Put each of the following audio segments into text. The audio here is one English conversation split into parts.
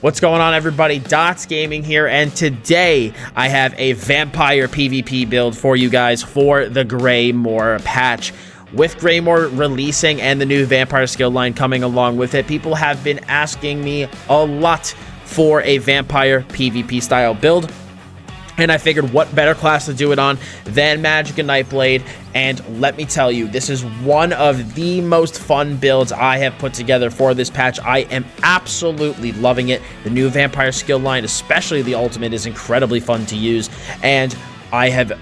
What's going on, everybody? Dots Gaming here, and today I have a vampire PvP build for you guys for the Greymoor patch. With Greymoor releasing and the new vampire skill line coming along with it, people have been asking me a lot for a vampire PvP style build. And I figured what better class to do it on than Magicka Nightblade. And let me tell you, this is one of the most fun builds I have put together for this patch. I am absolutely loving it. The new vampire skill line, especially the ultimate, is incredibly fun to use. And I have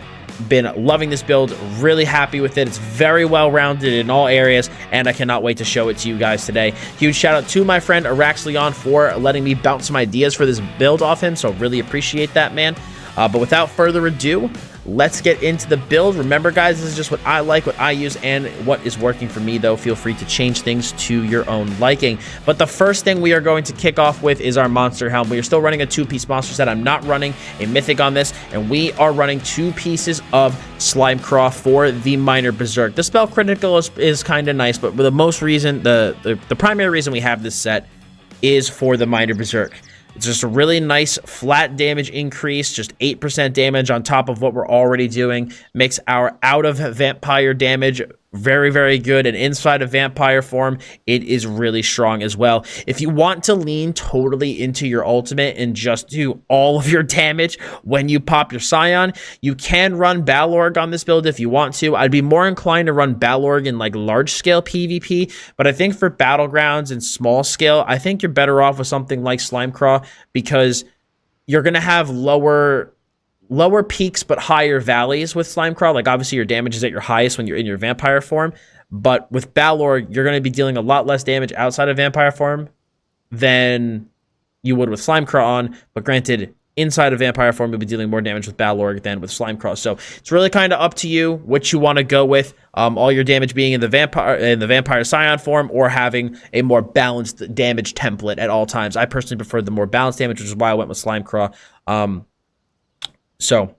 been loving this build, really happy with it. It's very well rounded in all areas, and I cannot wait to show it to you guys today. Huge shout out to my friend Araxleon for letting me bounce some ideas for this build off him, so really appreciate that, man. But without further ado, let's get into the build. Remember, guys, this is just what I like, what I use, and what is working for me, though. Feel free to change things to your own liking. But the first thing we are going to kick off with is our monster helm. We are still running a two-piece monster set. I'm not running a mythic on this, and we are running 2 pieces of Slimecraw for the minor berserk. The spell critical is kind of nice, but the primary reason we have this set is for the minor berserk. It's just a really nice flat damage increase, just 8% damage on top of what we're already doing. Makes our out of vampire damage very, very good. And inside of vampire form, it is really strong as well. If you want to lean totally into your ultimate and just do all of your damage when you pop your Scion, you can run Balorg on this build if you want to. I'd be more inclined to run Balorg in like large scale PvP, but I think for battlegrounds and small scale, I think you're better off with something like Slimecraw, because you're going to have lower peaks but higher valleys with Slimecraw. Like, obviously your damage is at your highest when you're in your vampire form, but with Balorg you're going to be dealing a lot less damage outside of vampire form than you would with Slimecraw on. But granted, inside of vampire form you'll be dealing more damage with Balorg than with Slimecraw, so it's really kind of up to you what you want to go with. All your damage being in the vampire Scion form, or having a more balanced damage template at all times. I personally prefer the more balanced damage, which is why I went with Slimecraw. So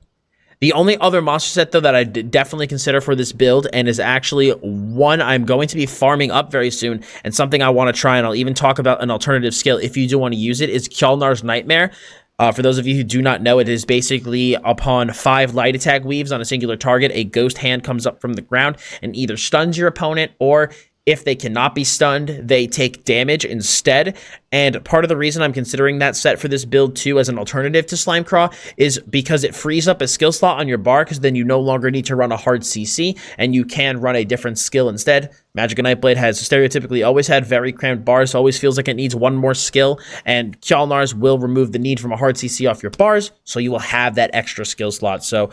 the only other monster set, though, that I definitely consider for this build, and is actually one I'm going to be farming up very soon, and something I want to try, and I'll even talk about an alternative skill if you do want to use it, is Kjolnar's Nightmare. For those of you who do not know, it is basically upon 5 light attack weaves on a singular target, a ghost hand comes up from the ground and either stuns your opponent, or if they cannot be stunned, they take damage instead. And part of the reason I'm considering that set for this build too as an alternative to Slimecraw is because it frees up a skill slot on your bar, because then you no longer need to run a hard CC and you can run a different skill instead. Magicka Nightblade has stereotypically always had very cramped bars, always feels like it needs one more skill, and Kjolnar's will remove the need from a hard CC off your bars, so you will have that extra skill slot. So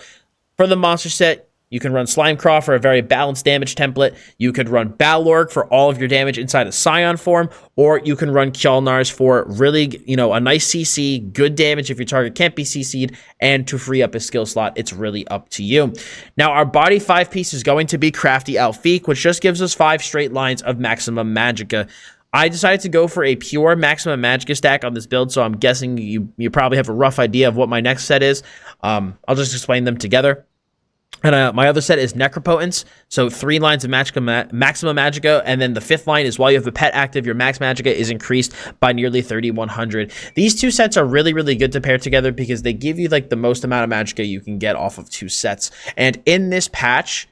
for the monster set, you can run Slimecraw for a very balanced damage template. You could run Balorg for all of your damage inside of Scion form, or you can run Kjolnar's for really, a nice CC, good damage if your target can't be CC'd, and to free up a skill slot. It's really up to you. Now, our body 5 piece is going to be Crafty Alfiq, which just gives us 5 straight lines of maximum Magicka. I decided to go for a pure maximum Magicka stack on this build, so I'm guessing you probably have a rough idea of what my next set is. I'll just explain them together. And my other set is Necropotence, so 3 lines of maximum Magicka, and then the 5th line is while you have a pet active, your max Magicka is increased by nearly 3,100. These 2 sets are really, really good to pair together because they give you like the most amount of Magicka you can get off of 2 sets. And in this patch,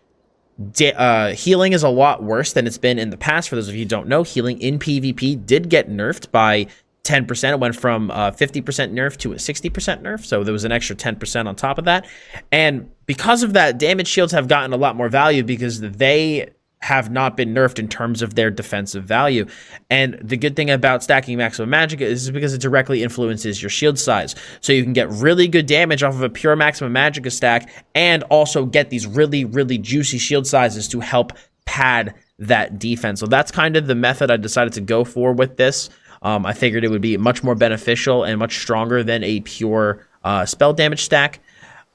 healing is a lot worse than it's been in the past. For those of you who don't know, healing in PvP did get nerfed by 10%. It went from 50% nerf to a 60% nerf, so there was an extra 10% on top of that. And because of that, damage shields have gotten a lot more value because they have not been nerfed in terms of their defensive value. And the good thing about stacking maximum Magicka is because it directly influences your shield size. So you can get really good damage off of a pure maximum Magicka stack, and also get these really, really juicy shield sizes to help pad that defense. So that's kind of the method I decided to go for with this. I figured it would be much more beneficial and much stronger than a pure spell damage stack.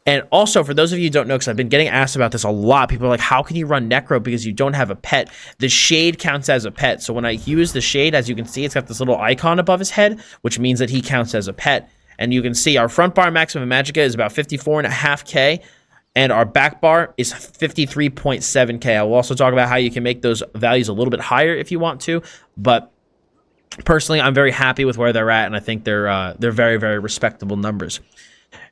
And also, for those of you who don't know, because I've been getting asked about this a lot, people are like, how can you run Necro because you don't have a pet? The Shade counts as a pet. So when I use the Shade, as you can see, it's got this little icon above his head, which means that he counts as a pet. And you can see our front bar maximum Magicka is about 54.5k, and our back bar is 53.7k. I will also talk about how you can make those values a little bit higher if you want to, but Personally, I'm very happy with where they're at, and I think they're very, very respectable numbers.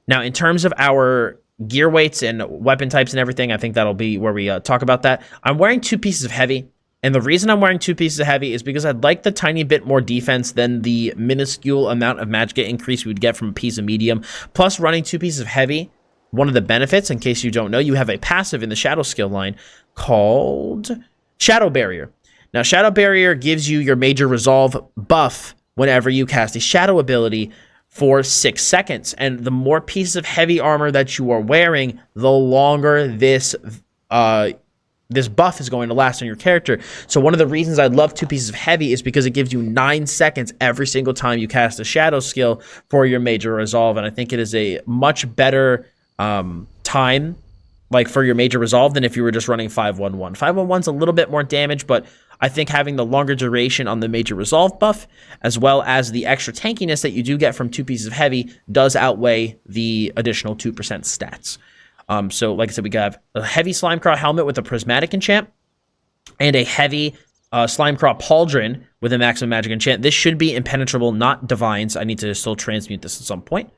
Now, in terms of our gear weights and weapon types and everything, I think that'll be where we talk about that. I'm wearing 2 pieces of heavy, and the reason I'm wearing 2 pieces of heavy is because I'd like the tiny bit more defense than the minuscule amount of Magicka increase we would get from a piece of medium. Plus, running 2 pieces of heavy, one of the benefits, in case you don't know, you have a passive in the Shadow skill line called Shadow Barrier. Now, Shadow Barrier gives you your Major Resolve buff whenever you cast a Shadow ability for 6 seconds. And the more pieces of heavy armor that you are wearing, the longer this buff is going to last on your character. So one of the reasons I love 2 pieces of heavy is because it gives you 9 seconds every single time you cast a Shadow skill for your Major Resolve. And I think it is a much better time, like, for your Major Resolve than if you were just running 511. 511's a little bit more damage, but I think having the longer duration on the Major Resolve buff, as well as the extra tankiness that you do get from 2 pieces of heavy, does outweigh the additional 2% stats. So, like I said, we got a heavy Slimecraw helmet with a prismatic enchant, and a heavy Slimecraw pauldron with a maximum magic enchant. This should be impenetrable, not divines. I need to still transmute this at some point.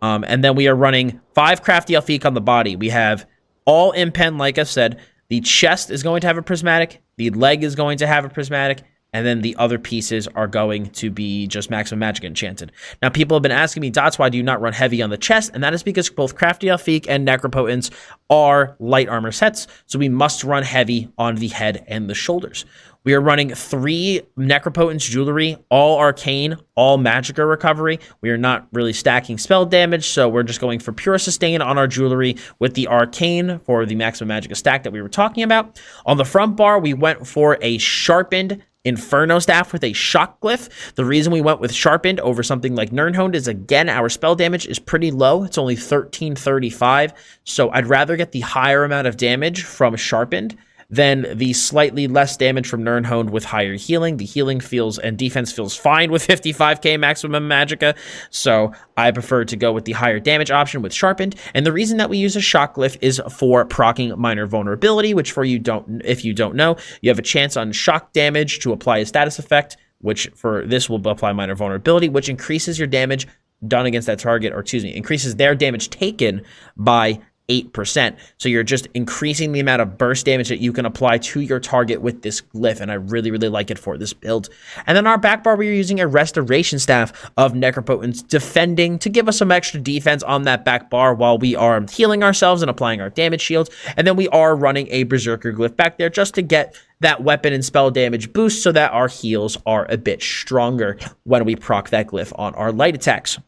And then we are running 5 crafty Elfique on the body. We have all impen, like I said. The chest is going to have a prismatic, the leg is going to have a prismatic, and then the other pieces are going to be just maximum magic enchanted. Now, people have been asking me, Dots, why do you not run heavy on the chest? And that is because both Crafty Elfique and Necropotence are light armor sets, so we must run heavy on the head and the shoulders. We are running 3 Necropotence jewelry, all arcane, all Magicka recovery. We are not really stacking spell damage, so we're just going for pure sustain on our jewelry with the arcane for the maximum Magicka stack that we were talking about. On the front bar, we went for a sharpened Inferno Staff with a shock glyph. The reason we went with sharpened over something like Nirnhoned is, again, our spell damage is pretty low. It's only 1335, so I'd rather get the higher amount of damage from sharpened than the slightly less damage from Nirnhoned with higher healing. The healing feels and defense feels fine with 55k maximum Magicka, so I prefer to go with the higher damage option with Sharpened. And the reason that we use a Shock Glyph is for proccing Minor Vulnerability, which if you don't know, you have a chance on shock damage to apply a status effect, which for this will apply Minor Vulnerability, which increases your damage done against that target, or increases their damage taken by 8%. So you're just increasing the amount of burst damage that you can apply to your target with this glyph, and I really, really like it for this build. And then our back bar, we are using a Restoration Staff of Necropotence defending to give us some extra defense on that back bar while we are healing ourselves and applying our damage shields. And then we are running a Berserker glyph back there just to get that weapon and spell damage boost so that our heals are a bit stronger when we proc that glyph on our light attacks.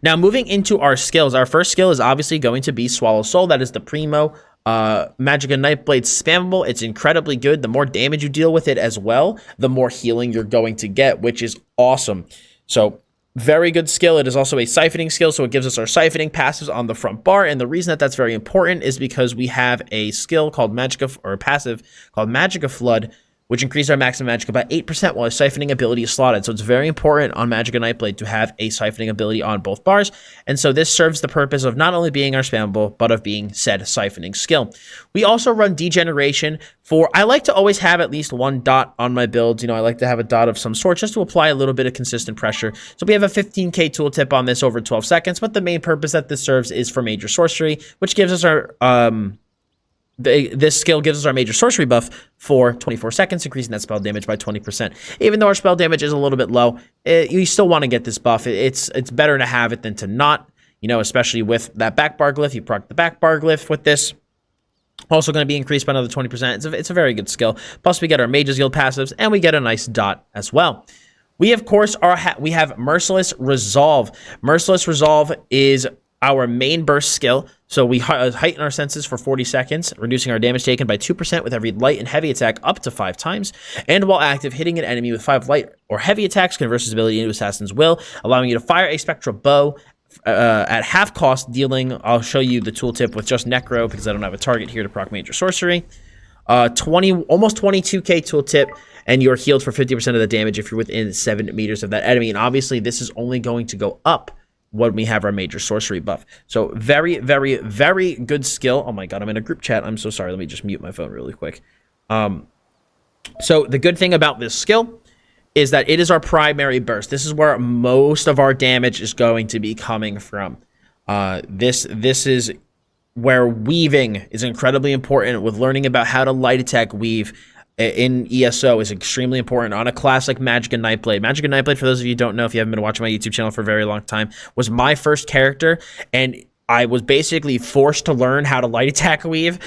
Now, moving into our skills, our first skill is obviously going to be Swallow Soul. That is the primo Magicka Nightblade spammable. It's incredibly good. The more damage you deal with it as well, the more healing you're going to get, which is awesome. So, very good skill. It is also a siphoning skill, so it gives us our siphoning passives on the front bar. And the reason that that's very important is because we have a skill called Magicka, or a passive called Magicka Flood, which increases our maximum Magicka by 8% while a siphoning ability is slotted. So it's very important on Magicka Nightblade to have a siphoning ability on both bars. And so this serves the purpose of not only being our spammable, but of being said siphoning skill. We also run Degeneration for, I like to always have at least 1 dot on my builds. You know, I like to have a dot of some sort just to apply a little bit of consistent pressure. So we have a 15k tooltip on this over 12 seconds, but the main purpose that this serves is for Major Sorcery, which gives us our, this skill gives us our Major Sorcery buff for 24 seconds, increasing that spell damage by 20%. Even though our spell damage is a little bit low, you still want to get this buff. It's better to have it than to not, you know, especially with that back bar glyph. You proc the back bar glyph with this. Also going to be increased by another 20%. It's a very good skill. Plus, we get our Mage's Guild passives, and we get a nice dot as well. We, of course, we have Merciless Resolve. Merciless Resolve is our main burst skill. So we heighten our senses for 40 seconds, reducing our damage taken by 2% with every light and heavy attack up to 5 times. And while active, hitting an enemy with 5 light or heavy attacks converts this ability into Assassin's Will, allowing you to fire a spectral bow at half cost, dealing, I'll show you the tooltip with just Necro because I don't have a target here to proc Major Sorcery. Almost 22k tooltip, and you're healed for 50% of the damage if you're within 7 meters of that enemy. And obviously, this is only going to go up when we have our Major Sorcery buff. So very, very, very good skill. Oh my god, I'm in a group chat. I'm so sorry. Let me just mute my phone really quick. So the good thing about this skill is that it is our primary burst. This is where most of our damage is going to be coming from. This is where weaving is incredibly important. With learning about how to light attack weave in ESO is extremely important on a class like Magicka Nightblade. Magicka Nightblade, for those of you who don't know, if you haven't been watching my YouTube channel for a very long time, was my first character, and I was basically forced to learn how to light attack weave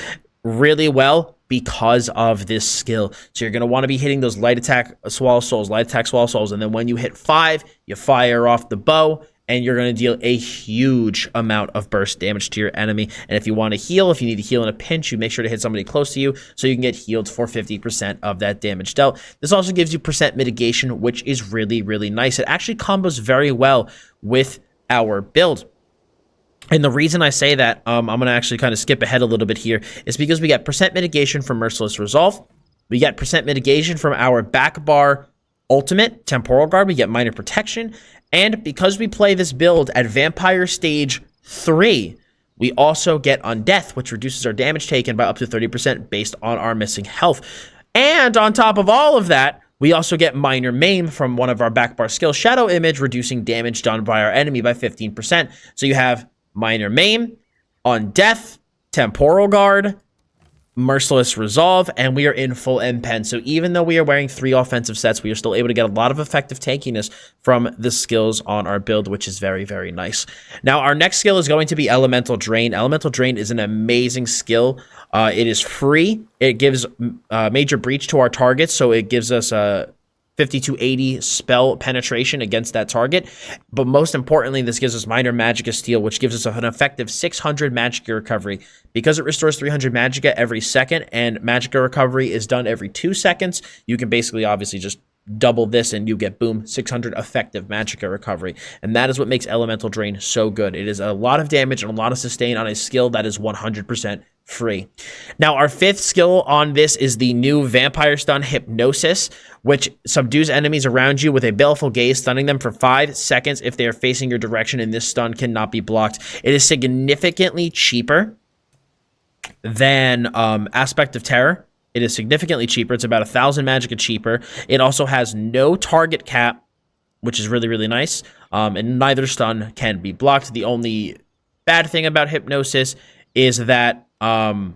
really well because of this skill. So you're going to want to be hitting those light attack swallow souls, and then when you hit 5, you fire off the bow, and you're going to deal a huge amount of burst damage to your enemy. And if you want to heal, if you need to heal in a pinch, you make sure to hit somebody close to you so you can get healed for 50% of that damage dealt. This also gives you percent mitigation, which is really, really nice. It actually combos very well with our build. And the reason I say that, I'm going to actually kind of skip ahead a little bit here, is because we get percent mitigation from Merciless Resolve. We get percent mitigation from our back bar ultimate, Temporal Guard. We get minor protection. And because we play this build at Vampire Stage 3, we also get Undeath, which reduces our damage taken by up to 30% based on our missing health. And on top of all of that, we also get Minor Maim from one of our back bar skills, Shadow Image, reducing damage done by our enemy by 15%. So you have Minor Maim, Undeath, Temporal Guard, Merciless Resolve, and we are in full M-Pen. So even though we are wearing 3 offensive sets, we are still able to get a lot of effective tankiness from the skills on our build, which is very, very nice. Now, our next skill is going to be Elemental Drain. Elemental Drain is an amazing skill. It is free. It gives major breach to our targets, so it gives us a 50 to 80 spell penetration against that target. But most importantly, this gives us minor Magicka Steal, which gives us an effective 600 Magicka recovery. Because it restores 300 Magicka every second, and Magicka recovery is done every 2 seconds, you can basically obviously just double this and you get, boom, 600 effective Magicka recovery. And that is what makes Elemental Drain so good. It is a lot of damage and a lot of sustain on a skill that is 100% free. Now, our 5th skill on this is the new Vampire Stun Hypnosis, which subdues enemies around you with a baleful gaze, stunning them for 5 seconds if they are facing your direction, and this stun cannot be blocked. It is significantly cheaper than Aspect of Terror. It is significantly cheaper. It's about 1,000 Magicka cheaper. It also has no target cap, which is really, really nice, and neither stun can be blocked. The only bad thing about Hypnosis is that the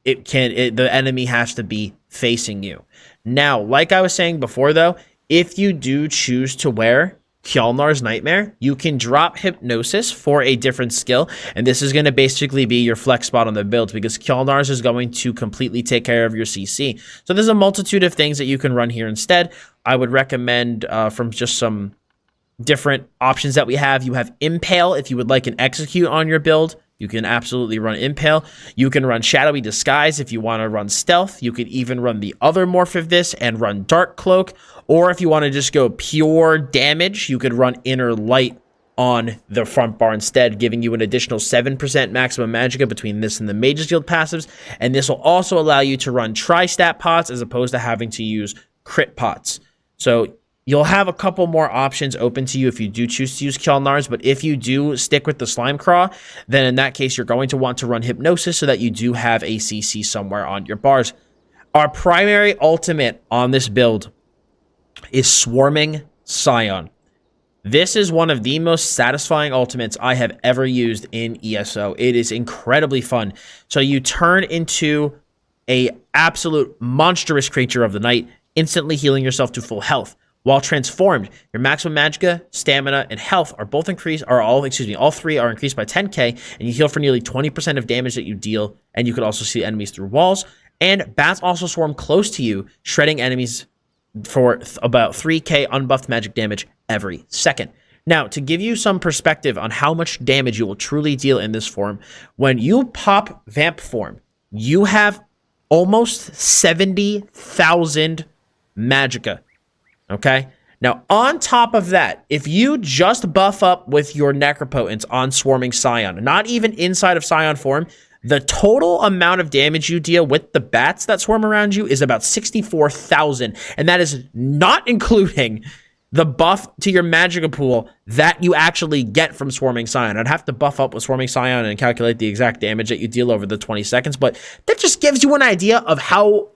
enemy has to be facing you. Now, like I was saying before, though, if you do choose to wear Kjolnar's Nightmare, you can drop Hypnosis for a different skill, and this is going to basically be your flex spot on the build, because Kjolnar's is going to completely take care of your CC. So there's a multitude of things that you can run here instead. I would recommend from just some different options that we have. You have Impale if you would like an Execute on your build. You can absolutely run Impale. You can run Shadowy Disguise if you want to run Stealth. You could even run the other morph of this and run Dark Cloak. Or if you want to just go pure damage, you could run Inner Light on the front bar instead, giving you an additional 7% maximum Magicka between this and the Mage's Guild passives. And this will also allow you to run Tri-Stat pots as opposed to having to use crit pots. So you'll have a couple more options open to you if you do choose to use Kjolnar's, but if you do stick with the Slime Craw, then in that case, you're going to want to run Hypnosis so that you do have a CC somewhere on your bars. Our primary ultimate on this build is Swarming Scion. This is one of the most satisfying ultimates I have ever used in ESO. It is incredibly fun. So you turn into a absolute monstrous creature of the night, instantly healing yourself to full health. While transformed, your maximum Magicka, stamina, and health are both increased, all 3 are increased by 10k, and you heal for nearly 20% of damage that you deal, and you can also see enemies through walls. And bats also swarm close to you, shredding enemies for about 3k unbuffed magic damage every second. Now, to give you some perspective on how much damage you will truly deal in this form, when you pop Vamp form, you have almost 70,000 Magicka. Okay? Now, on top of that, if you just buff up with your Necropotence on Swarming Scion, not even inside of Scion form, the total amount of damage you deal with the bats that swarm around you is about 64,000, and that is not including the buff to your Magicka pool that you actually get from Swarming Scion. I'd have to buff up with Swarming Scion and calculate the exact damage that you deal over the 20 seconds, but that just gives you an idea of how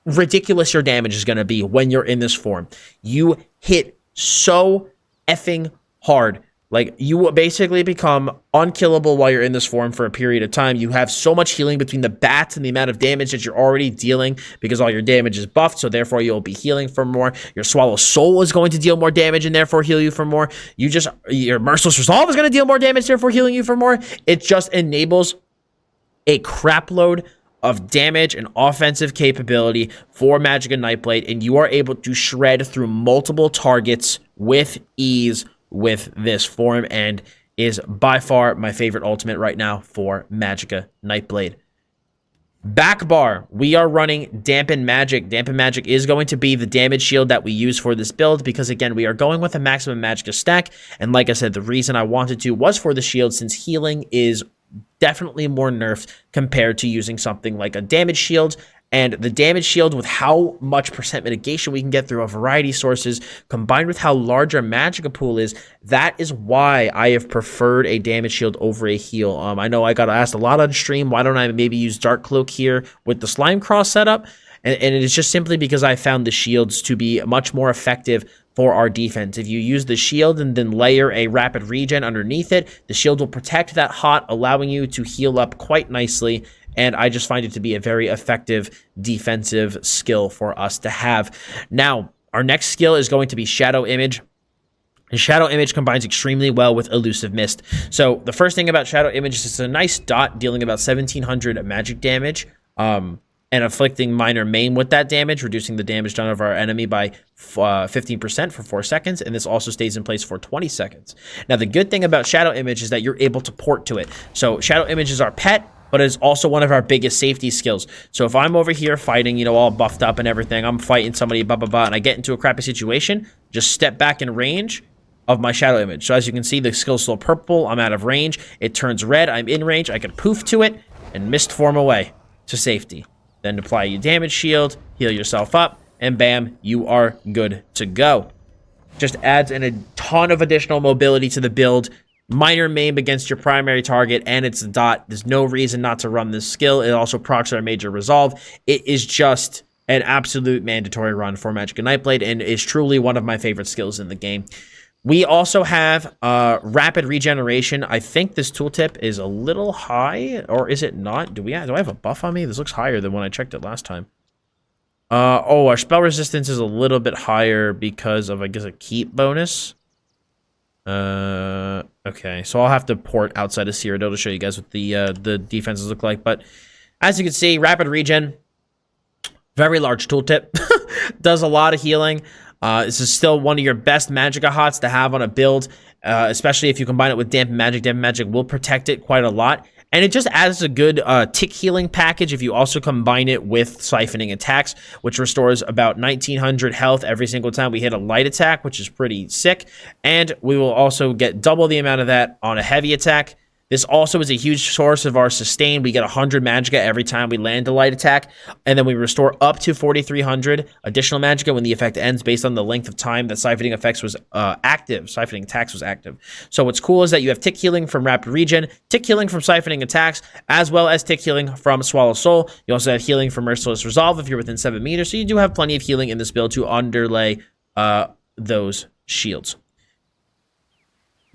ridiculous your damage is going to be when you're in this form. You hit so effing hard. Like, you will basically become unkillable while you're in this form for a period of time. You have so much healing between the bats and the amount of damage that you're already dealing because all your damage is buffed, so therefore you'll be healing for more. Your Swallow Soul is going to deal more damage and therefore heal you for more. Your Merciless Resolve is going to deal more damage, therefore healing you for more. It just enables a crap load of damage and offensive capability for Magicka Nightblade, and you are able to shred through multiple targets with ease with this form, and is by far my favorite ultimate right now for Magicka Nightblade. Back bar, we are running Dampen Magic. Dampen Magic is going to be the damage shield that we use for this build because, again, we are going with a maximum Magicka stack, and like I said, the reason I wanted to was for the shield, since healing is definitely more nerfed compared to using something like a damage shield. And the damage shield, with how much percent mitigation we can get through a variety of sources, combined with how large our Magicka pool is, that is why I have preferred a damage shield over a heal. I know I got asked a lot on stream, why don't I maybe use Dark Cloak here with the Slime Cross setup? And it is just simply because I found the shields to be much more effective for our defense. If you use the shield and then layer a rapid regen underneath it, the shield will protect that hot, allowing you to heal up quite nicely. And I just find it to be a very effective defensive skill for us to have. Now, our next skill is going to be Shadow Image. And Shadow Image combines extremely well with Elusive Mist. So the first thing about Shadow Image is it's a nice dot dealing about 1700 magic damage. And inflicting minor maim with that damage, reducing the damage done of our enemy by 15% for 4 seconds, and this also stays in place for 20 seconds. Now, the good thing about Shadow Image is that you're able to port to it. So Shadow Image is our pet, but it's also one of our biggest safety skills. So if I'm over here fighting, you know, all buffed up and everything, I'm fighting somebody, and I get into a crappy situation, just step back in range of my Shadow Image. So as you can see, the skill's still purple, I'm out of range, it turns red, I'm in range, I can poof to it, and mist form away to safety. Then apply your damage shield, heal yourself up, and bam, you are good to go. Just adds in a ton of additional mobility to the build. Minor maim against your primary target, and it's a dot. There's no reason not to run this skill. It also procs our major resolve. It is just an absolute mandatory run for Magicka Nightblade, and is truly one of my favorite skills in the game. We also have rapid regeneration. I think this tooltip is a little high, or is it not? Do I have a buff on me? This looks higher than when I checked it last time. Oh, our spell resistance is a little bit higher because of, I guess, a keep bonus. Okay, so I'll have to port outside of Cyrodiil to show you guys what the defenses look like. But as you can see, rapid regen, very large tooltip, does a lot of healing. This is still one of your best Magicka hots to have on a build, especially if you combine it with Dampen Magic. Dampen Magic will protect it quite a lot. And it just adds a good tick healing package if you also combine it with Siphoning Attacks, which restores about 1900 health every single time we hit a light attack, which is pretty sick. And we will also get double the amount of that on a heavy attack. This also is a huge source of our sustain. We get 100 Magicka every time we land a light attack, and then we restore up to 4,300 additional Magicka when the effect ends based on the length of time that Siphoning Effects was active. Siphoning Attacks was active. So what's cool is that you have tick healing from Rapid Regen, tick healing from Siphoning Attacks, as well as tick healing from Swallow Soul. You also have healing from Merciless Resolve if you're within 7 meters, so you do have plenty of healing in this build to underlay those shields.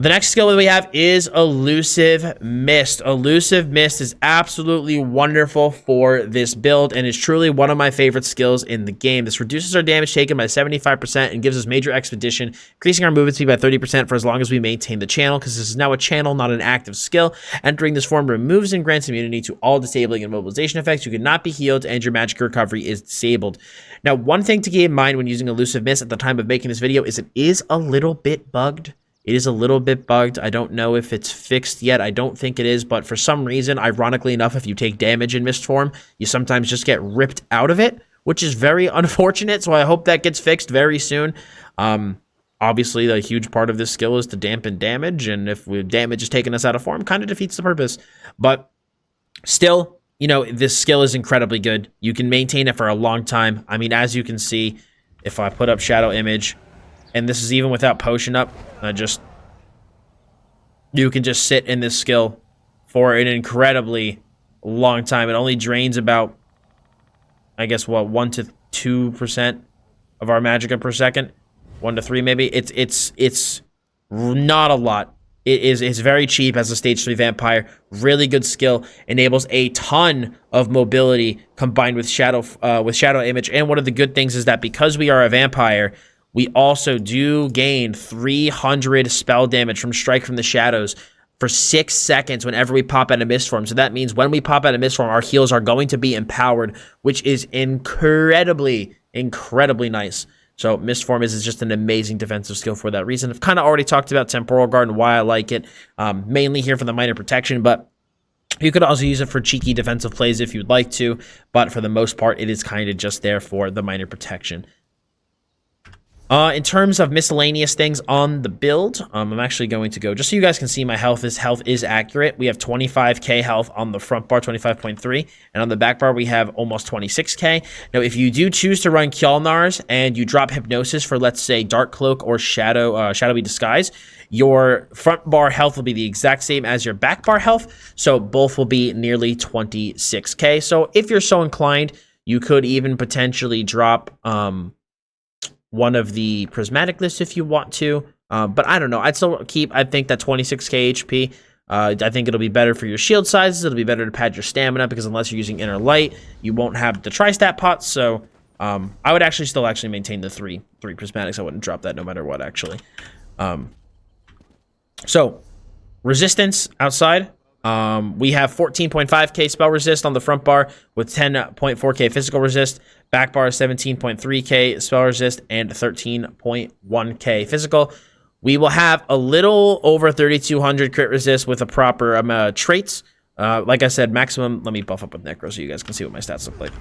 The next skill that we have is Elusive Mist. Elusive Mist is absolutely wonderful for this build and is truly one of my favorite skills in the game. This reduces our damage taken by 75% and gives us major expedition, increasing our movement speed by 30% for as long as we maintain the channel, because this is now a channel, not an active skill. Entering this form removes and grants immunity to all disabling and mobilization effects. You cannot be healed, and your magic recovery is disabled. Now, one thing to keep in mind when using Elusive Mist at the time of making this video is it is a little bit bugged. It is a little bit bugged. I don't know if it's fixed yet. I don't think it is, but for some reason, ironically enough, if you take damage in Mist form, you sometimes just get ripped out of it, which is very unfortunate, so I hope that gets fixed very soon. Obviously, a huge part of this skill is to dampen damage, and if damage is taking us out of form, kind of defeats the purpose. But still, you know, this skill is incredibly good. You can maintain it for a long time. I mean, as you can see, if I put up Shadow Image, and this is even without potion up, you can just sit in this skill for an incredibly long time. It only drains about, I guess, what, 1 to 2% of our magicka per second. 1 to 3 maybe. It's not a lot. It's very cheap as a stage 3 vampire. Really good skill. Enables a ton of mobility combined with shadow image. And one of the good things is that because we are a vampire, we also do gain 300 spell damage from Strike from the Shadows for 6 seconds whenever we pop out of Mist Form. So that means when we pop out of Mist Form, our heals are going to be empowered, which is incredibly nice. So Mist Form is just an amazing defensive skill for that reason. I've kind of already talked about Temporal Guard and why I like it, mainly here for the minor protection, but you could also use it for cheeky defensive plays if you'd like to, but for the most part, it is kind of just there for the minor protection. In terms of miscellaneous things on the build, I'm actually going to go, just so you guys can see my health is accurate. We have 25k health on the front bar, 25.3, and on the back bar we have almost 26k. Now, if you do choose to run Kjolnars and you drop Hypnosis for, let's say, Dark Cloak or Shadowy Disguise, your front bar health will be the exact same as your back bar health, so both will be nearly 26k. So if you're so inclined, you could even potentially drop one of the prismatic lists if you want to, but I don't know. I'd still keep, I think, that 26k HP. I think it'll be better for your shield sizes. It'll be better to pad your stamina, because unless you're using Inner Light, you won't have the tri-stat pots. So I would still maintain the three prismatics. I wouldn't drop that no matter what, actually. So resistance outside. We have 14.5k spell resist on the front bar with 10.4k physical resist. Back bar is 17.3k spell resist and 13.1k physical. We will have a little over 3,200 crit resist with the proper traits. Like I said, maximum. Let me buff up with Necro so you guys can see what my stats look like.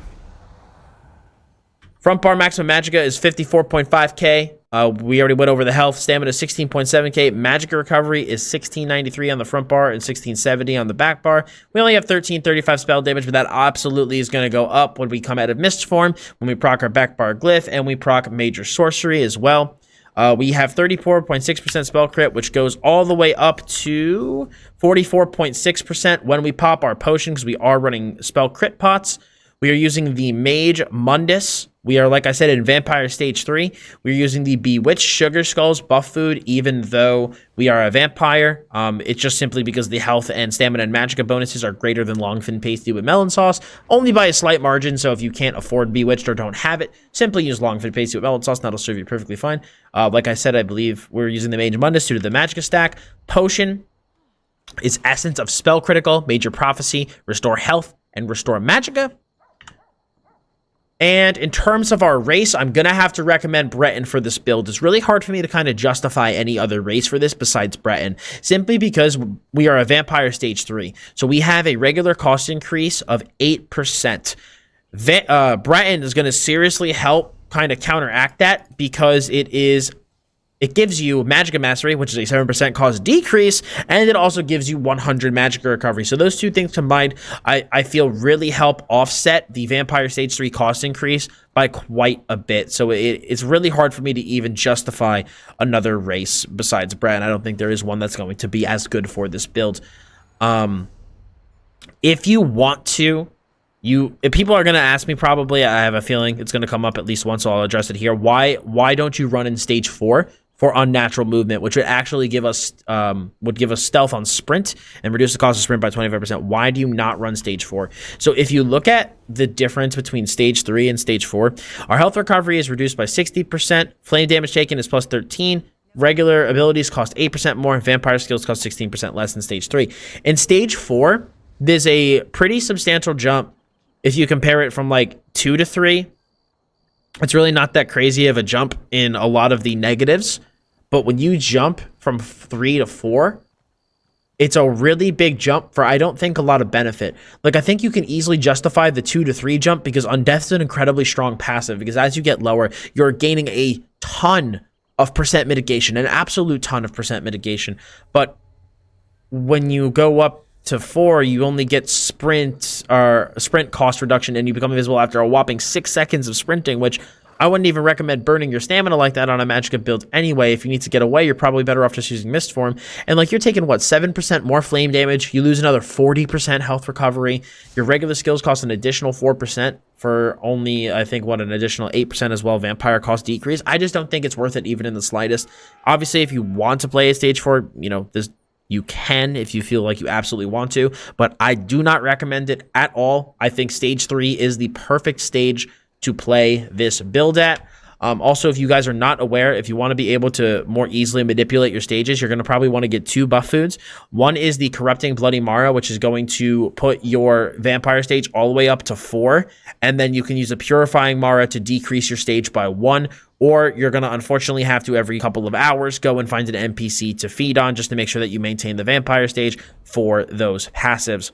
Front bar maximum magicka is 54.5k. We already went over the health. Stamina is 16.7k. Magicka recovery is 1693 on the front bar and 1670 on the back bar. We only have 1335 spell damage, but that absolutely is going to go up when we come out of Mist Form, when we proc our back bar glyph, and we proc Major Sorcery as well. We have 34.6% spell crit, which goes all the way up to 44.6% when we pop our potion, because we are running spell crit pots. We are using the Mage Mundus. We are, like I said, in Vampire Stage 3. We're using the Bewitched Sugar Skulls buff food, even though we are a vampire. It's just simply because the health and stamina and magicka bonuses are greater than Longfin Pasty with Melon Sauce, only by a slight margin. So if you can't afford Bewitched or don't have it, simply use Longfin Pasty with Melon Sauce, and that'll serve you perfectly fine. Like I said, I believe we're using the Mage Mundus due to the magicka stack. Potion is Essence of Spell Critical, Major Prophecy, Restore Health, and Restore Magicka. And in terms of our race, I'm going to have to recommend Breton for this build. It's really hard for me to kind of justify any other race for this besides Breton, simply because we are a Vampire Stage 3. So we have a regular cost increase of 8%. Breton is going to seriously help kind of counteract that, because it gives you Magicka Mastery, which is a 7% cost decrease, and it also gives you 100 Magicka Recovery. So those two things combined, I feel really help offset the Vampire Stage 3 cost increase by quite a bit. So it's really hard for me to even justify another race besides Brad. I don't think there is one that's going to be as good for this build. If you want to, if people are going to ask me, probably, I have a feeling it's going to come up at least once, so I'll address it here. Why don't you run in Stage 4? For unnatural movement, which would actually give us stealth on sprint and reduce the cost of sprint by 25%. Why do you not run Stage 4? So if you look at the difference between Stage 3 and Stage 4, our health recovery is reduced by 60%, flame damage taken is plus 13, regular abilities cost 8% more, vampire skills cost 16% less than Stage 3. In Stage 4, there's a pretty substantial jump if you compare it from like 2 to 3. It's really not that crazy of a jump in a lot of the negatives, but when you jump from 3 to 4, it's a really big jump for, I don't think, a lot of benefit. Like, I think you can easily justify the 2 to 3 jump because Undeath is an incredibly strong passive, because as you get lower, you're gaining a ton of percent mitigation, an absolute ton of percent mitigation. But when you go up to 4, you only get sprint cost reduction, and you become invisible after a whopping 6 seconds of sprinting, which I wouldn't even recommend burning your stamina like that on a Magicka build anyway. If you need to get away, you're probably better off just using Mist Form. And like, you're taking, what, 7% more flame damage. You lose another 40% health recovery. Your regular skills cost an additional 4% for only, I think, what, an additional 8% as well. Vampire cost decrease. I just don't think it's worth it even in the slightest. Obviously, if you want to play a stage 4, you know, you can if you feel like you absolutely want to, but I do not recommend it at all. I think stage 3 is the perfect stage to play this build at. Also, if you guys are not aware, if you want to be able to more easily manipulate your stages, you're going to probably want to get 2 buff foods. One is the Corrupting Bloody Mara, which is going to put your vampire stage all the way up to 4, and then you can use a Purifying Mara to decrease your stage by 1, or you're going to unfortunately have to, every couple of hours, go and find an NPC to feed on just to make sure that you maintain the vampire stage for those passives.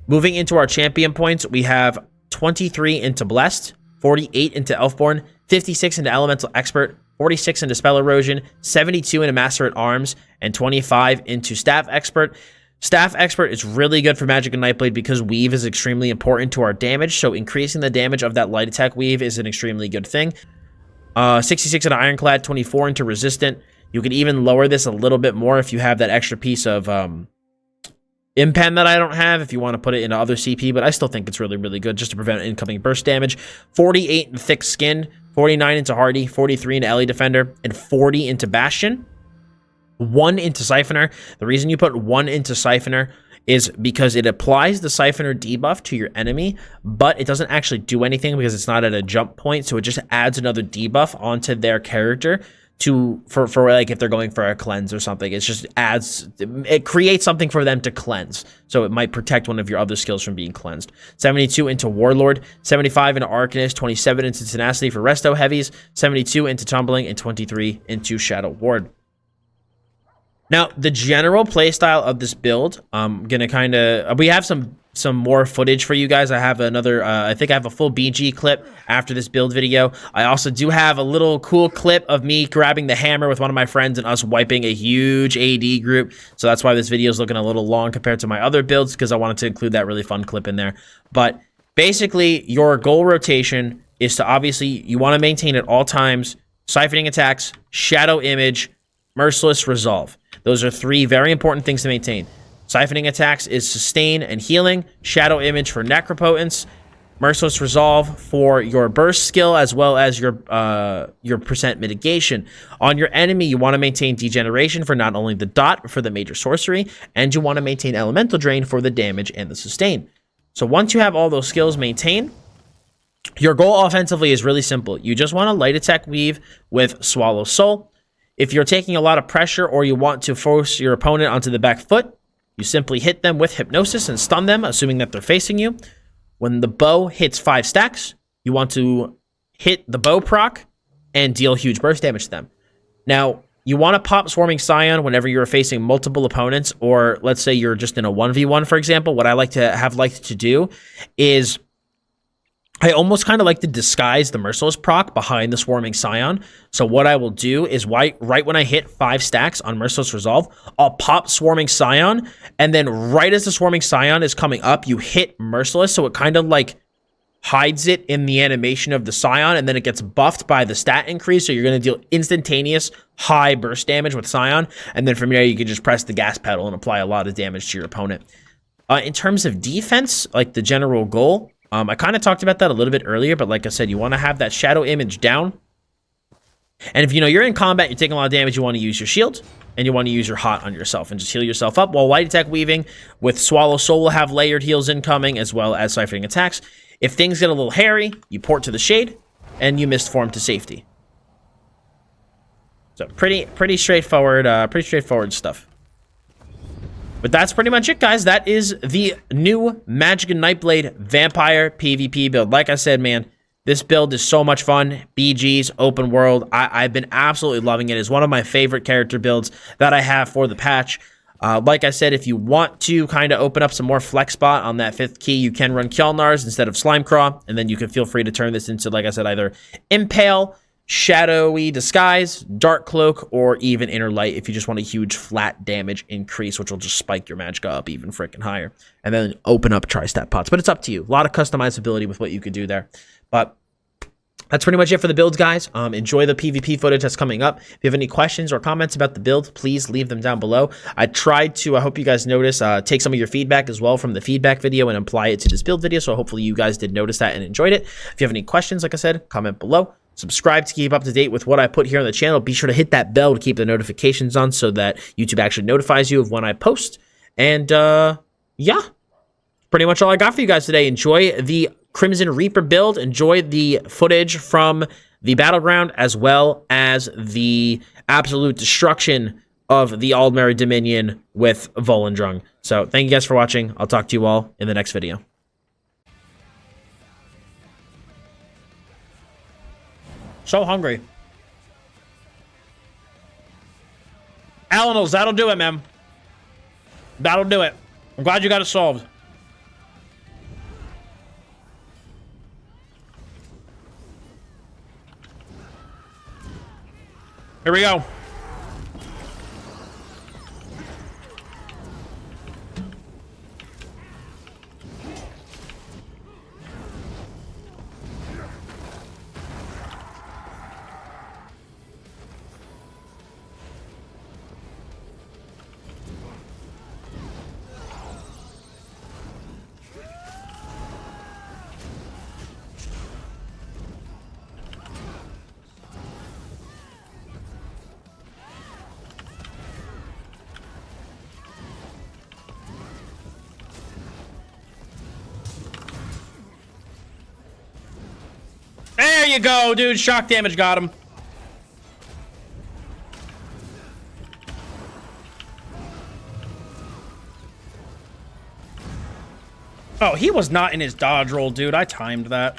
Moving into our champion points, we have 23 into Blessed, 48 into Elfborn, 56 into Elemental Expert, 46 into Spell Erosion, 72 into Master at Arms, and 25 into Staff Expert. Staff Expert is really good for Magicka Nightblade because Weave is extremely important to our damage, so increasing the damage of that light attack Weave is an extremely good thing. 66 into Ironclad, 24 into Resistant. You can even lower this a little bit more if you have that extra piece of Impen that I don't have, if you want to put it into other CP, but I still think it's really, really good just to prevent incoming burst damage. 48 into Thick Skin, 49 into Hardy, 43 into Ellie Defender, and 40 into Bastion. 1 into Siphoner. The reason you put 1 into Siphoner is because it applies the Siphoner debuff to your enemy, but it doesn't actually do anything because it's not at a jump point, so it just adds another debuff onto their character for like if they're going for a cleanse or something. It just adds, it creates something for them to cleanse, so it might protect one of your other skills from being cleansed. 72 into Warlord, 75 into Arcanist, 27 into Tenacity for Resto Heavies, 72 into Tumbling, and 23 into Shadow Ward. Now, the general playstyle of this build, I'm gonna kind of, we have some more footage for you guys. I have another, I think I have a full BG clip after this build video. I also do have a little cool clip of me grabbing the hammer with one of my friends and us wiping a huge AD group. So that's why this video is looking a little long compared to my other builds, because I wanted to include that really fun clip in there. But basically, your goal rotation is to, obviously, you want to maintain at all times Siphoning Attacks, Shadow Image, Merciless Resolve. Those are 3 very important things to maintain. Siphoning Attacks is Sustain and Healing, Shadow Image for Necropotence, Merciless Resolve for your Burst skill, as well as your percent mitigation. On your enemy, you want to maintain Degeneration for not only the dot, but for the major sorcery, and you want to maintain Elemental Drain for the damage and the sustain. So once you have all those skills maintained, your goal offensively is really simple. You just want to light attack Weave with Swallow Soul. If you're taking a lot of pressure or you want to force your opponent onto the back foot, you simply hit them with Hypnosis and stun them, assuming that they're facing you. When the bow hits 5 stacks, you want to hit the bow proc and deal huge burst damage to them. Now, you want to pop Swarming Scion whenever you're facing multiple opponents, or let's say you're just in a 1v1, for example. What I like to do is I almost kind of like to disguise the Merciless proc behind the Swarming Scion. So what I will do is right when I hit 5 stacks on Merciless Resolve, I'll pop Swarming Scion, and then right as the Swarming Scion is coming up, you hit Merciless, so it kind of like hides it in the animation of the Scion, and then it gets buffed by the stat increase, so you're going to deal instantaneous high burst damage with Scion, and then from there you can just press the gas pedal and apply a lot of damage to your opponent. In terms of defense, like the general goal, I kind of talked about that a little bit earlier, but like I said, you want to have that Shadow Image down. And if you know you're in combat, you're taking a lot of damage, you want to use your shield, and you want to use your hot on yourself and just heal yourself up. While light attack weaving with Swallow Soul will have layered heals incoming, as well as siphoning attacks. If things get a little hairy, you port to the Shade, and you Mist Form to safety. So pretty straightforward stuff. But that's pretty much it, guys. That is the new Magicka Nightblade Vampire PvP build. Like I said, man, this build is so much fun. BG's, open world. I've been absolutely loving it. It's one of my favorite character builds that I have for the patch. Like I said, if you want to kind of open up some more flex spot on that 5th key, you can run Kjolnars instead of Slimecraw, and then you can feel free to turn this into, like I said, either Impale, Shadowy Disguise, Dark Cloak, or even Inner Light if you just want a huge flat damage increase, which will just spike your Magicka up even freaking higher. And then open up Tri-Stat pots. But it's up to you. A lot of customizability with what you could do there. But That's pretty much it for the builds, guys. Enjoy the PvP footage that's coming up. If you have any questions or comments about the build, please leave them down below. I tried to, I hope you guys notice, take some of your feedback as well from the feedback video and apply it to this build video. So hopefully you guys did notice that and enjoyed it. If you have any questions, like I said, comment below. Subscribe to keep up to date with what I put here on the channel. Be sure to hit that bell to keep the notifications on so that YouTube actually notifies you of when I post. And yeah, pretty much all I got for you guys today. Enjoy the Crimson Reaper build. Enjoy the footage from the battleground as well as the absolute destruction of the Aldmeri Dominion with Volendrung. So thank you guys for watching. I'll talk to you all in the next video. So hungry. Alanals, that'll do it, man. That'll do it. I'm glad you got it solved. Here we go. There you go, dude. Shock damage got him. Oh, he was not in his dodge roll, dude. I timed that.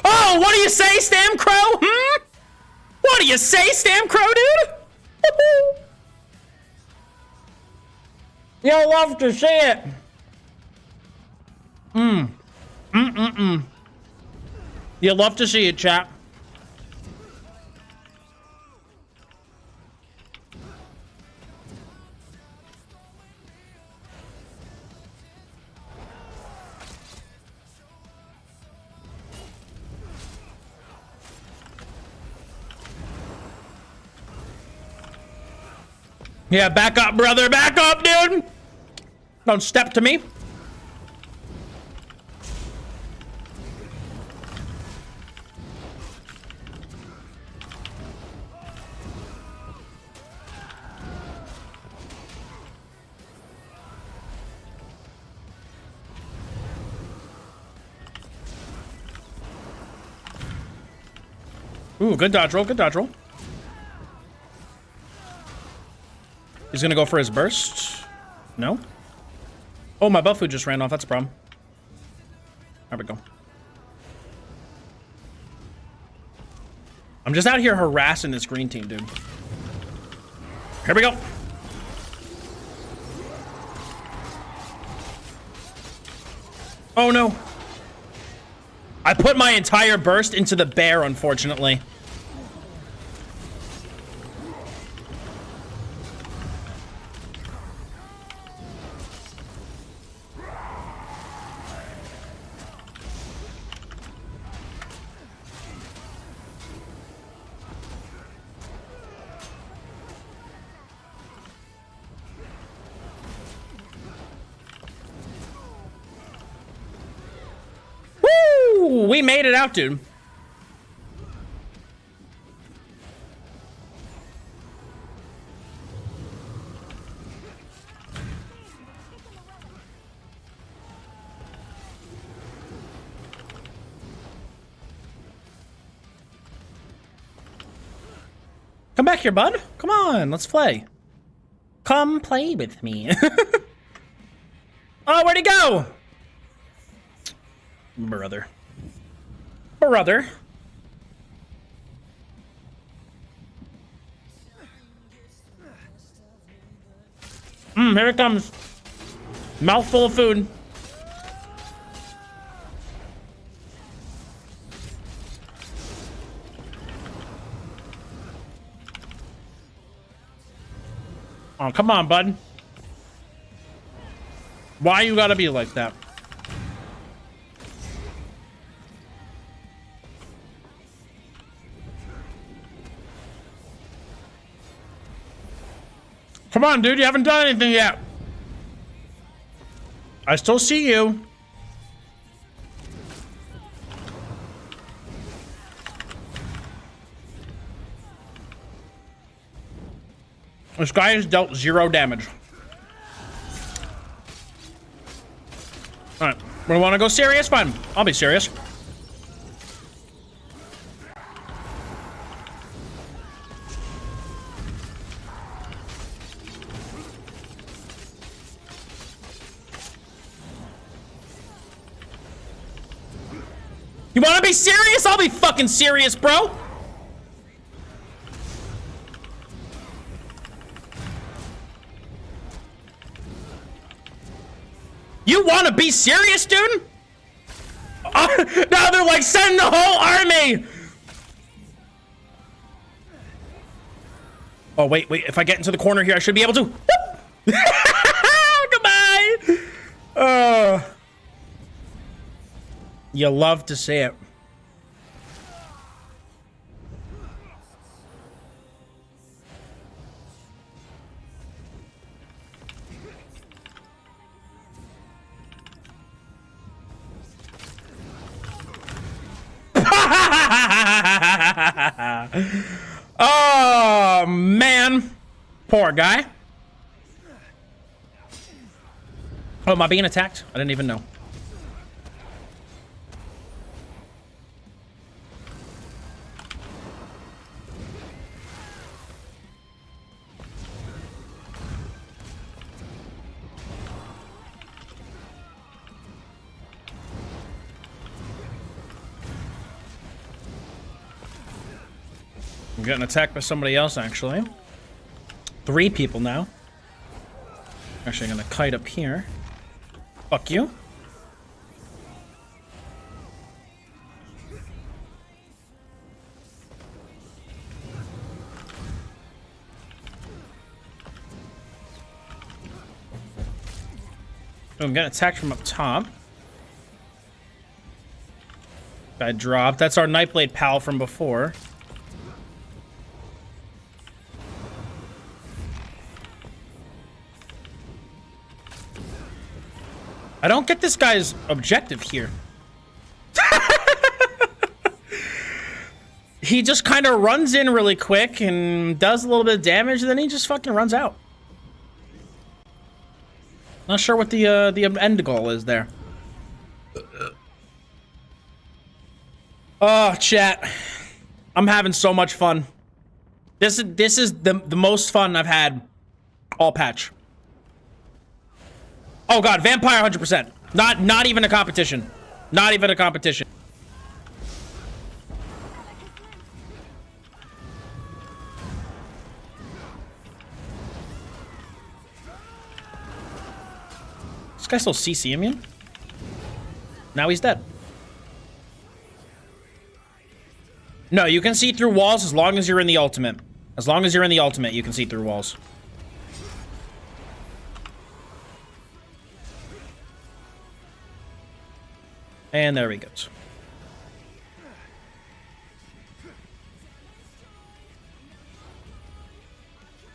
Oh, what do you say, Stam Crow? Hmm? What do you say, Stam Crow, dude? You'll love to see it. You'll love to see it, chat. Yeah, back up, brother. Back up, dude. Don't step to me. Ooh, good dodge roll. Good dodge roll. He's gonna go for his burst. No. Oh, my buff food just ran off. That's a problem. There we go. I'm just out here harassing this green team, dude. Here we go. Oh, no. I put my entire burst into the bear, unfortunately. We made it out, dude. Come back here, bud. Come on, let's play. Come play with me. Oh, where'd he go? Brother. Brother. Here it comes. Mouthful of food. Oh, come on, bud. Why you gotta be like that? Come on, dude, you haven't done anything yet. I still see you. This guy has dealt 0 damage. All right, we want to go serious? Fine, I'll be serious. You want to be serious? I'll be fucking serious, bro. You want to be serious, dude? Now they're like, send the whole army. Oh, wait. If I get into the corner here, I should be able to. Goodbye. You love to see it. Oh, man. Poor guy. Oh, am I being attacked? I didn't even know. I'm getting attacked by somebody else, actually. 3 people now. Actually, I'm gonna kite up here. Fuck you. I'm getting attacked from up top. Guy dropped. That's our Nightblade pal from before. I don't get this guy's objective here. He just kind of runs in really quick and does a little bit of damage, and then he just fucking runs out. Not sure what the end goal is there. Oh, chat. I'm having so much fun. This is the most fun I've had all patch. Oh god, vampire 100%. Not even a competition. Not even a competition. This guy still CC immune? Now he's dead. No, you can see through walls as long as you're in the ultimate. As long as you're in the ultimate, you can see through walls. And there he goes.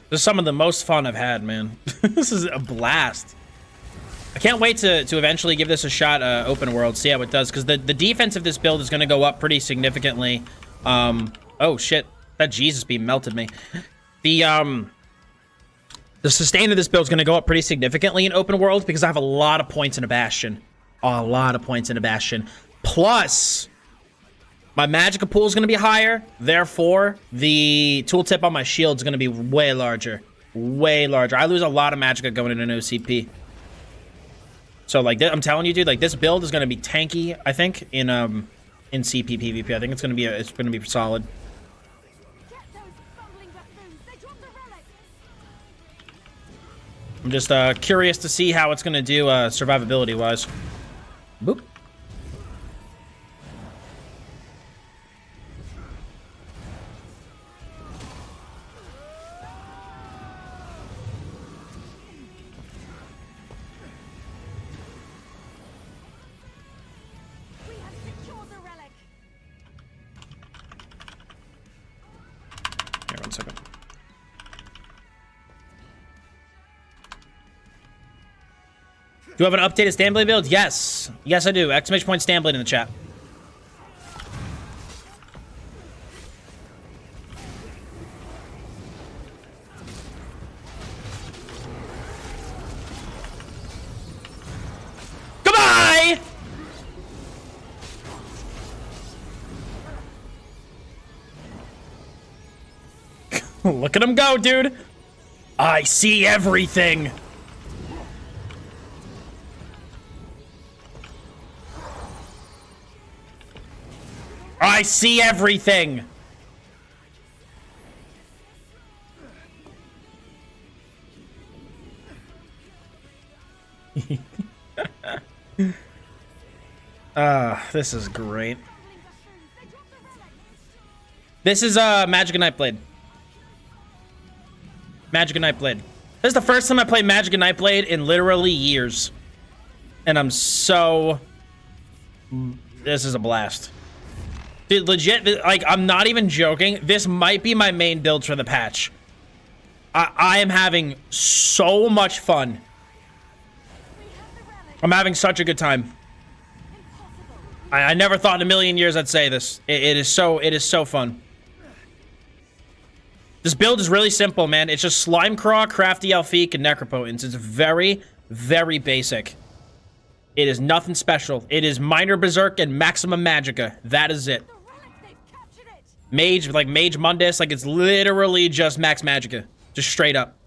This is some of the most fun I've had, man. This is a blast. I can't wait to eventually give this a shot, open world, see how it does, because the defense of this build is going to go up pretty significantly. Oh shit, that Jesus beam melted me. The sustain of this build is going to go up pretty significantly in open world because I have a lot of points in a bastion. A lot of points in a bastion. Plus, my Magicka pool is going to be higher. Therefore, the tooltip on my shield is going to be way larger. Way larger. I lose a lot of Magicka going into an OCP. So, like, I'm telling you, dude, like, this build is going to be tanky, I think, in CP PvP. I think it's going to be solid. I'm just curious to see how it's going to do survivability-wise. Boop. second. Do you have an updated Stanblade build? Yes. Yes, I do. Exclamation point Stanblade in the chat. Goodbye! Look at him go, dude. I see everything. I see everything. This is great. This is Magicka Nightblade. Magicka Nightblade. This is the first time I played Magicka Nightblade in literally years. And I'm so... This is a blast. Dude, legit, like, I'm not even joking. This might be my main build for the patch. I am having so much fun. I'm having such a good time. I never thought in a million years I'd say this. It is so fun. This build is really simple, man. It's just Slime Craw, Crafty Alfiq, and Necropotence. It's very, very basic. It is nothing special. It is Minor Berserk and Maximum Magicka. That is it. Mage, like Mage Mundus, like it's literally just Max Magicka. Just straight up.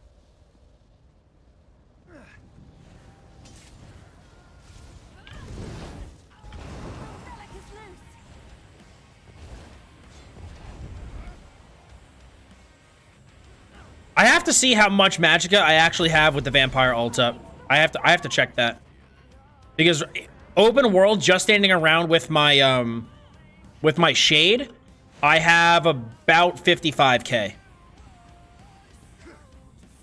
I have to see how much Magicka I actually have with the Vampire ult up. I have to check that. Because open world, just standing around with my shade, I have about 55k.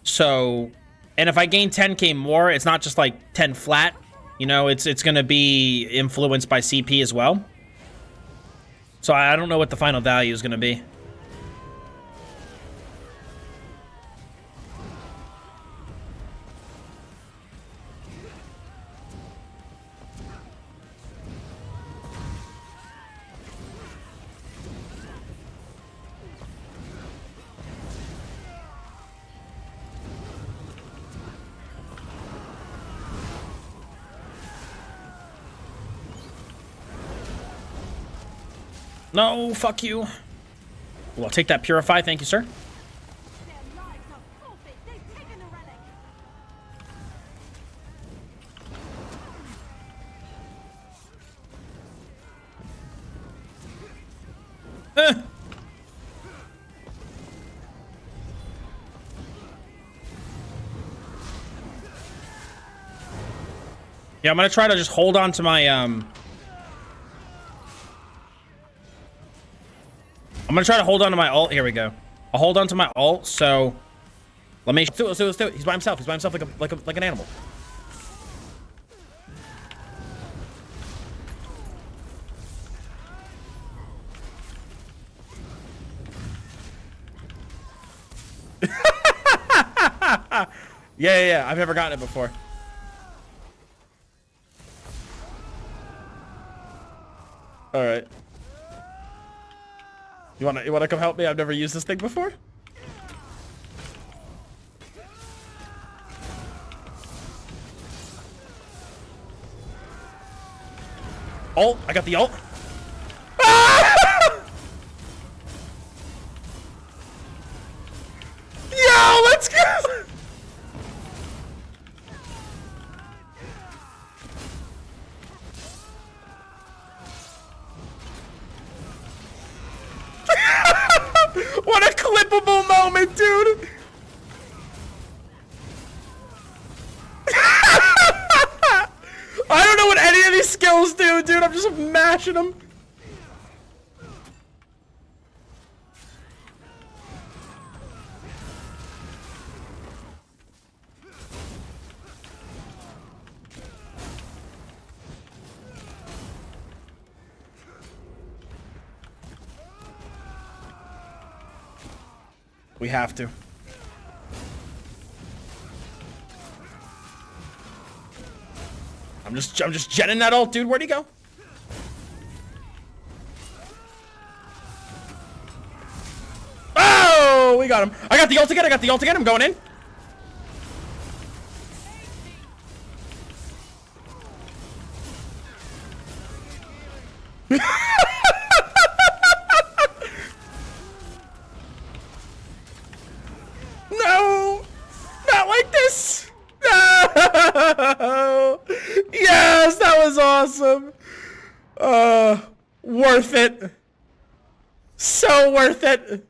So, and if I gain 10k more, it's not just like 10 flat. You know, it's gonna be influenced by CP as well. So I don't know what the final value is gonna be. No, fuck you. Well, I'll take that Purify. Thank you, sir. Yeah, I'm gonna try to just hold on to my, I'm gonna try to hold on to my ult. Here we go. I'll hold on to my ult, so... Let me... Let's do it. He's by himself. He's by himself like an animal. Yeah. I've never gotten it before. All right. You wanna come help me? I've never used this thing before. Ult! I got the ult. Ah! Yo, let's go! What a clippable moment, dude! I don't know what any of these skills do, dude. I'm just mashing them. We have to. I'm just jetting that ult, dude. Where'd he go? Oh, we got him. I got the ult again. I got the ult again. I'm going in. No, not like this. No. Yes, that was awesome. Worth it. So worth it.